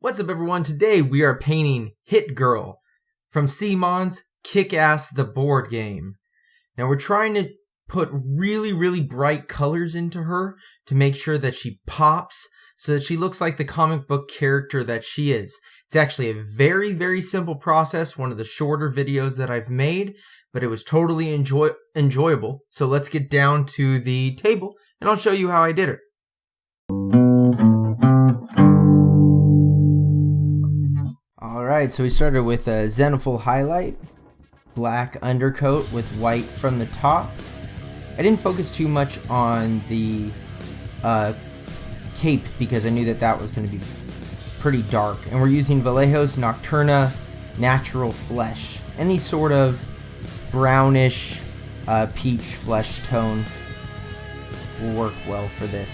What's up everyone, today we are painting Hit Girl from CMON's Kick-Ass the board game. Now we're trying to put really bright colors into her to make sure that she pops so that she looks like the comic book character that she is. It's actually a very simple process, one of the shorter videos that I've made, but it was totally enjoyable. So let's get down to the table and I'll show you how I did it. Alright, so we started with a zenithal highlight, black undercoat with white from the top. I didn't focus too much on the cape because I knew that that was going to be pretty dark. And we're using Vallejo's Nocturna Natural Flesh. Any sort of brownish peach flesh tone will work well for this.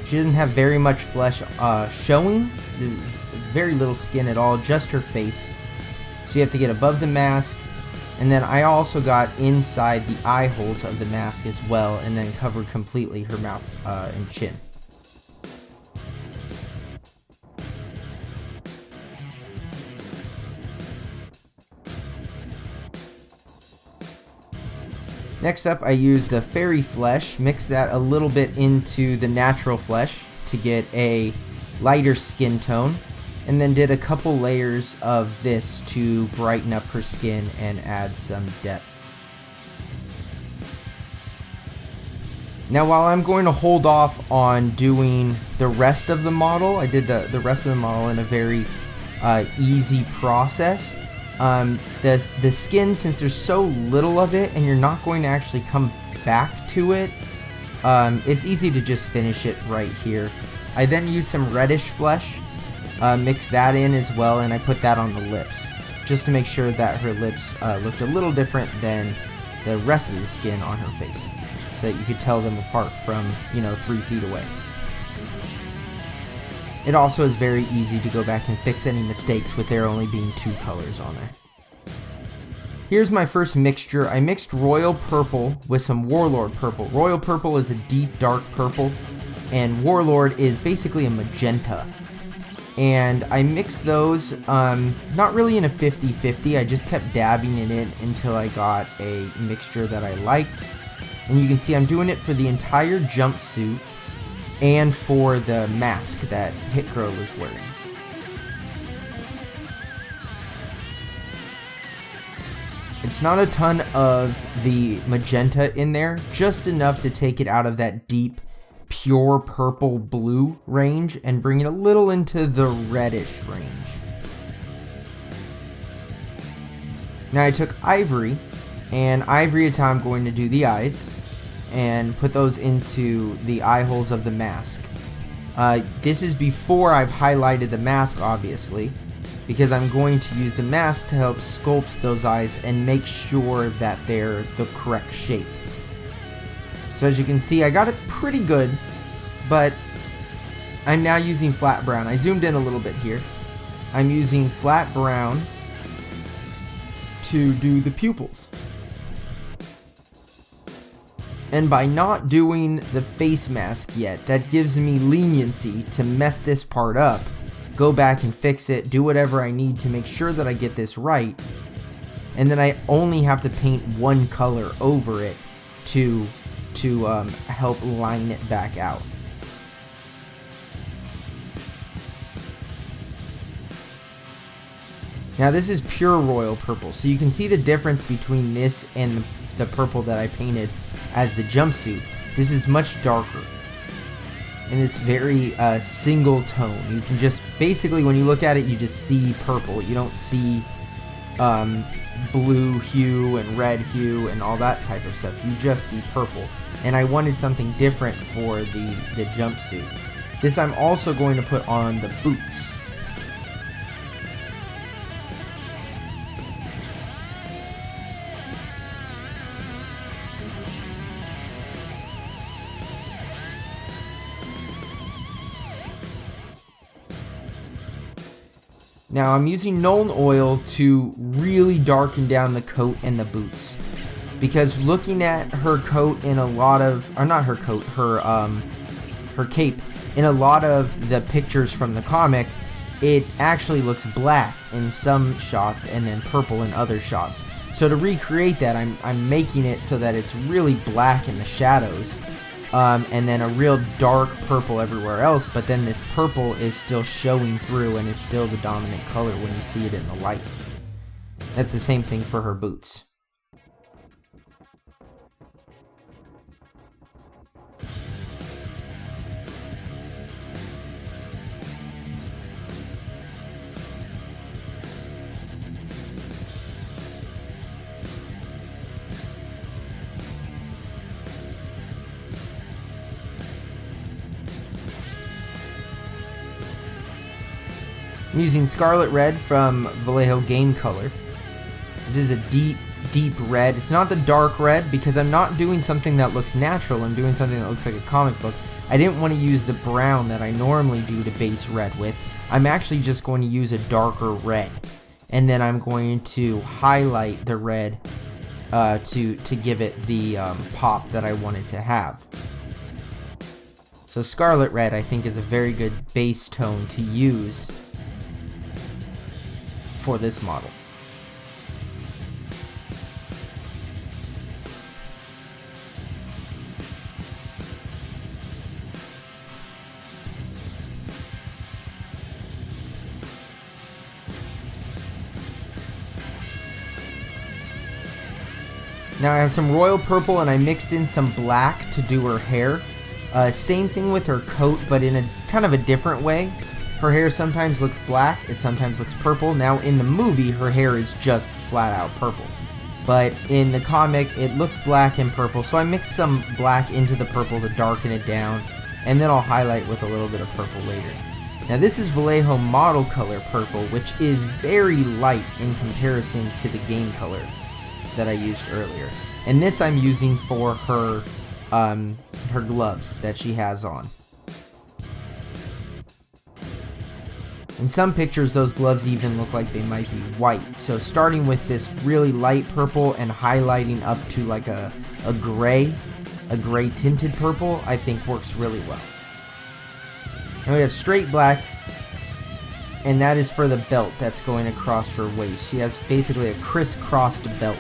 She doesn't have very much flesh showing. There's very little skin at all, just her face. So you have to get above the mask. And then I also got inside the eye holes of the mask as well, and then covered completely her mouth and chin. Next up, I used the fairy flesh, mixed that a little bit into the natural flesh to get a lighter skin tone, and then did a couple layers of this to brighten up her skin and add some depth. Now while I'm going to hold off on doing the rest of the model, I did the rest of the model in a very easy process. The skin, since there's so little of it and you're not going to actually come back to it, it's easy to just finish it right here. I then used some reddish flesh, mixed that in as well, and I put that on the lips just to make sure that her lips looked a little different than the rest of the skin on her face, so that you could tell them apart from, 3 feet away. It also is very easy to go back and fix any mistakes with there only being 2 colors on there. Here's my first mixture. I mixed Royal Purple with some Warlord Purple. Royal Purple is a deep dark purple, and Warlord is basically a magenta. And I mixed those, not really in a 50-50, I just kept dabbing it in until I got a mixture that I liked. And you can see I'm doing it for the entire jumpsuit and for the mask that Hit Girl is wearing. It's not a ton of the magenta in there, just enough to take it out of that deep, pure purple blue range and bring it a little into the reddish range. Now I took Ivory, and Ivory is how I'm going to do the eyes, and put those into the eye holes of the mask. This is before I've highlighted the mask, obviously, because I'm going to use the mask to help sculpt those eyes and make sure that they're the correct shape. So as you can see, I got it pretty good, but I'm now using flat brown. I zoomed in a little bit here. I'm using flat brown to do the pupils. And by not doing the face mask yet, that gives me leniency to mess this part up, go back and fix it, do whatever I need to make sure that I get this right, and then I only have to paint one color over it to help line it back out. Now this is pure Royal Purple, so you can see the difference between this and the purple that I painted as the jumpsuit. This is much darker, and it's very single tone. You can just, basically when you look at it, you just see purple. You don't see blue hue and red hue and all that type of stuff. You just see purple, and I wanted something different for the jumpsuit. This I'm also going to put on the boots. Now I'm using Nuln oil to really darken down the coat and the boots, because looking at her coat in a lot of, or not her coat, her cape in a lot of the pictures from the comic, it actually looks black in some shots and then purple in other shots. So to recreate that, I'm making it so that it's really black in the shadows, and then a real dark purple everywhere else, but then this purple is still showing through and is still the dominant color when you see it in the light. That's the same thing for her boots. I'm using Scarlet Red from Vallejo Game Color. This is a deep red. It's not the dark red because I'm not doing something that looks natural. I'm doing something that looks like a comic book. I didn't want to use the brown that I normally do to base red with. I'm actually just going to use a darker red. And then I'm going to highlight the red to give it the pop that I wanted to have. So Scarlet Red, I think, is a very good base tone to use for this model. Now I have some royal purple and I mixed in some black to do her hair. Same thing with her coat, but in a kind of a different way. Her hair sometimes looks black, it sometimes looks purple. Now in the movie, her hair is just flat out purple. But in the comic, it looks black and purple, so I mixed some black into the purple to darken it down, and then I'll highlight with a little bit of purple later. Now this is Vallejo Model Color Purple, which is very light in comparison to the game color that I used earlier. And this I'm using for her gloves that she has on. In some pictures, those gloves even look like they might be white. So starting with this really light purple and highlighting up to like a gray tinted purple, I think works really well. And we have straight black, and that is for the belt that's going across her waist. She has basically a crisscrossed belt.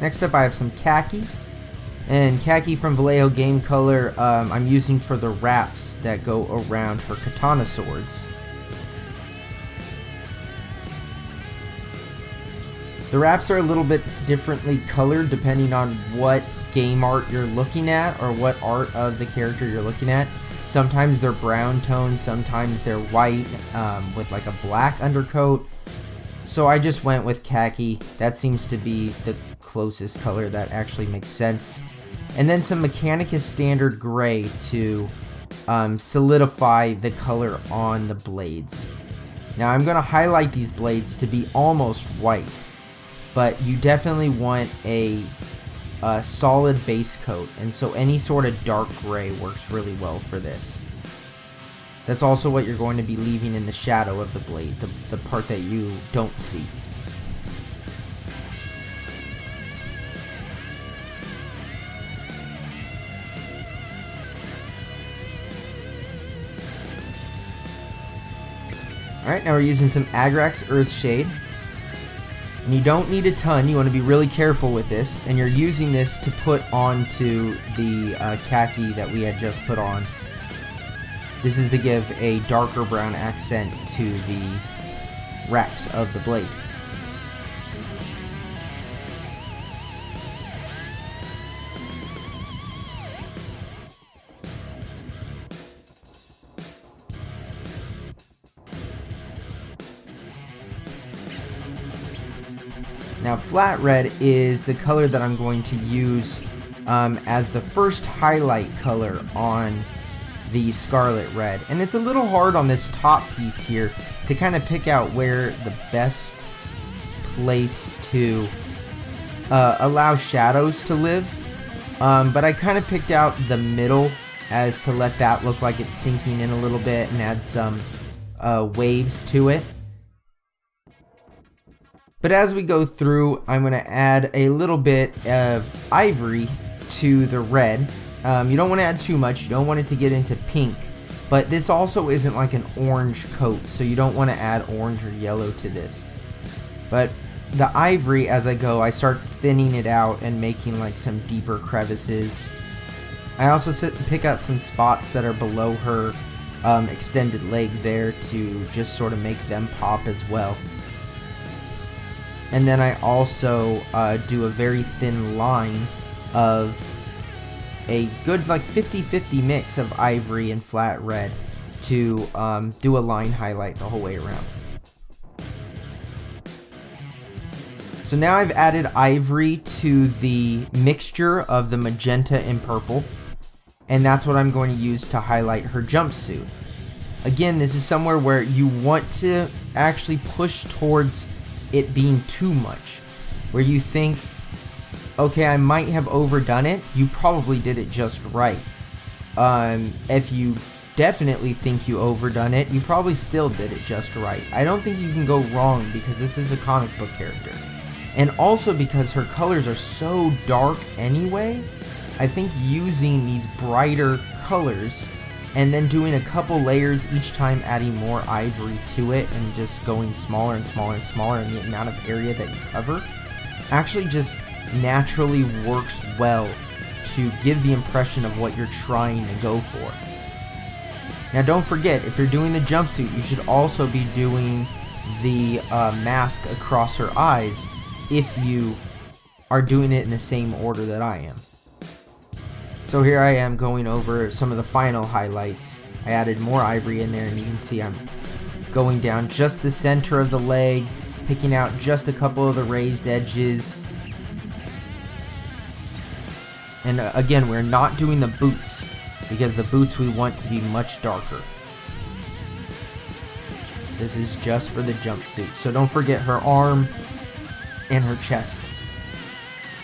Next up I have some Khaki, and Khaki from Vallejo Game Color I'm using for the wraps that go around her katana swords. The wraps are a little bit differently colored depending on what game art you're looking at or what art of the character you're looking at. Sometimes they're brown tones, sometimes they're white with like a black undercoat. So I just went with Khaki. That seems to be the closest color that actually makes sense. And then some Mechanicus standard gray to solidify the color on the blades. Now I'm going to highlight these blades to be almost white, but you definitely want a solid base coat, and so any sort of dark gray works really well for this. That's also what you're going to be leaving in the shadow of the blade, the part that you don't see. Alright, now we're using some Agrax Earthshade. And you don't need a ton, you want to be really careful with this. And you're using this to put onto the Khaki that we had just put on. This is to give a darker brown accent to the wraps of the blade. Now flat red is the color that I'm going to use as the first highlight color on the Scarlet Red. And it's a little hard on this top piece here to kind of pick out where the best place to allow shadows to live. But I kind of picked out the middle as to let that look like it's sinking in a little bit and add some waves to it. But as we go through, I'm going to add a little bit of ivory to the red. You don't want to add too much. You don't want it to get into pink. But this also isn't like an orange coat, so you don't want to add orange or yellow to this. But the ivory, as I go, I start thinning it out and making like some deeper crevices. I also pick out some spots that are below her extended leg there to just sort of make them pop as well. And then I also do a very thin line of a good like 50-50 mix of ivory and flat red to do a line highlight the whole way around. So now I've added ivory to the mixture of the magenta and purple, and that's what I'm going to use to highlight her jumpsuit. Again, this is somewhere where you want to actually push towards it being too much, where you think, okay, I might have overdone it. You probably did it just right. If you definitely think you overdone it, you probably still did it just right. I don't think you can go wrong because this is a comic book character. And also because her colors are so dark anyway, I think using these brighter colors and then doing a couple layers each time, adding more ivory to it and just going smaller and smaller and smaller in the amount of area that you cover, actually just naturally works well to give the impression of what you're trying to go for. Now don't forget, if you're doing the jumpsuit, you should also be doing the mask across her eyes if you are doing it in the same order that I am. So here I am going over some of the final highlights. I added more ivory in there, and you can see I'm going down just the center of the leg, picking out just a couple of the raised edges. And again, we're not doing the boots, because the boots we want to be much darker. This is just for the jumpsuit. So don't forget her arm and her chest.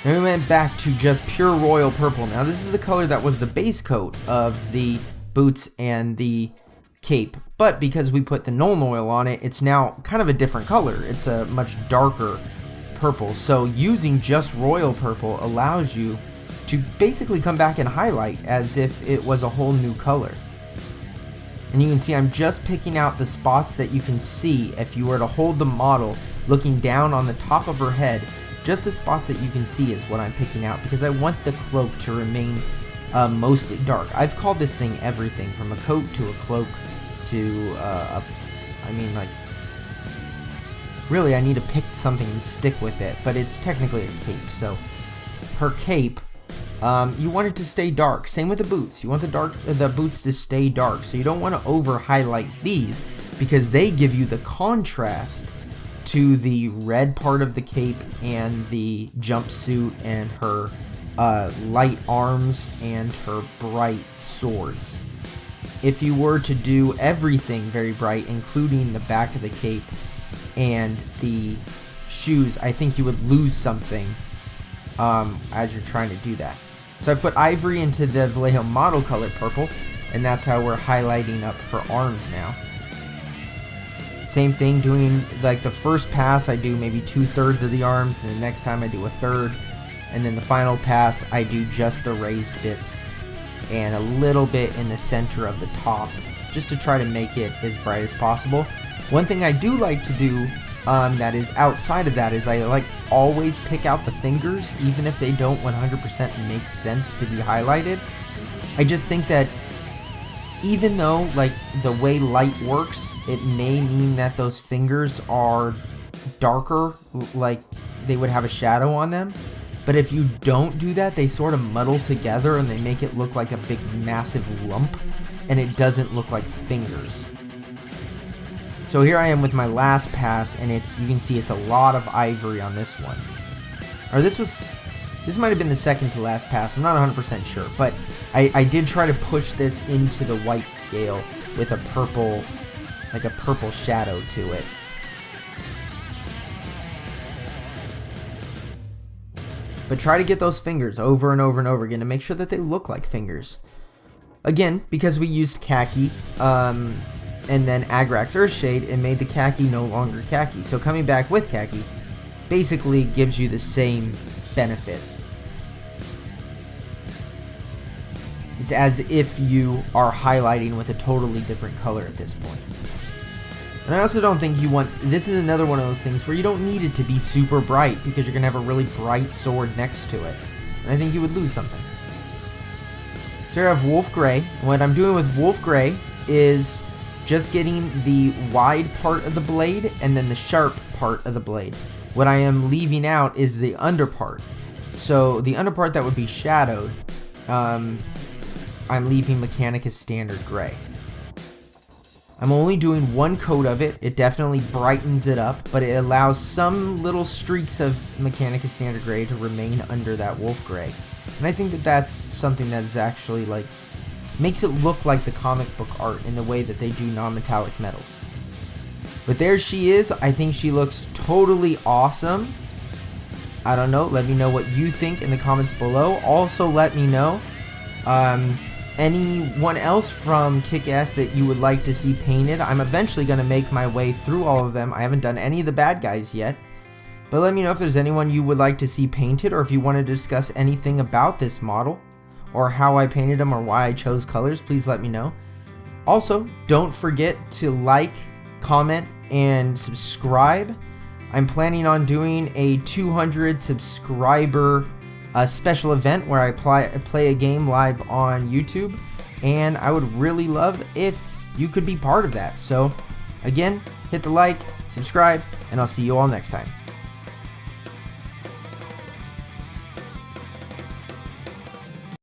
Then we went back to just pure royal purple. Now this is the color that was the base coat of the boots and the cape, but because we put the Nuln oil on it, it's now kind of a different color. It's a much darker purple. So using just royal purple allows you to basically come back and highlight as if it was a whole new color. And you can see I'm just picking out the spots that you can see if you were to hold the model looking down on the top of her head. Just the spots that you can see is what I'm picking out, because I want the cloak to remain mostly dark. I've called this thing everything from a coat to a cloak to really I need to pick something and stick with it, but it's technically a cape. So her cape, you want it to stay dark. Same with the boots. You want the boots to stay dark, so you don't want to over highlight these because they give you the contrast to the red part of the cape and the jumpsuit and her light arms and her bright swords. If you were to do everything very bright, including the back of the cape and the shoes, I think you would lose something as you're trying to do that. So I put ivory into the Vallejo model color purple, and that's how we're highlighting up her arms now. Same thing, doing like the first pass I do maybe 2/3 of the arms, and the next time I do 1/3, and then the final pass I do just the raised bits and a little bit in the center of the top, just to try to make it as bright as possible. One thing I do like to do that is outside of that is I like always pick out the fingers, even if they don't 100% make sense to be highlighted. I just think that even though like the way light works, it may mean that those fingers are darker, like they would have a shadow on them. But if you don't do that, they sort of muddle together and they make it look like a big massive lump, and it doesn't look like fingers. So here I am with my last pass, and you can see it's a lot of ivory on this one. Or this might have been the second to last pass, I'm not 100% sure, but I did try to push this into the white scale with a purple shadow to it. But try to get those fingers over and over and over again to make sure that they look like fingers. Again, because we used Khaki, and then Agrax Earthshade, it made the Khaki no longer Khaki. So coming back with Khaki basically gives you the same benefit. It's as if you are highlighting with a totally different color at this point. And I also don't think you want, this is another one of those things where you don't need it to be super bright because you're going to have a really bright sword next to it. And I think you would lose something. So I have Wolf Gray. What I'm doing with Wolf Gray is just getting the wide part of the blade and then the sharp part of the blade. What I am leaving out is the under part. So the under part that would be shadowed, I'm leaving Mechanicus Standard Gray. I'm only doing one coat of it. It definitely brightens it up, but it allows some little streaks of Mechanicus Standard Gray to remain under that Wolf Gray. And I think that that's something that is actually like, makes it look like the comic book art in the way that they do non-metallic metals. But there she is. I think she looks totally awesome. I don't know. Let me know what you think in the comments below. Also, let me know anyone else from Kick-Ass that you would like to see painted. I'm eventually going to make my way through all of them. I haven't done any of the bad guys yet. But let me know if there's anyone you would like to see painted, or if you want to discuss anything about this model, or how I painted them, or why I chose colors. Please let me know. Also, don't forget to like, comment, and subscribe. I'm planning on doing a 200 subscriber special event where I play a game live on YouTube, and I would really love if you could be part of that. So again, hit the like, subscribe, and I'll see you all next time.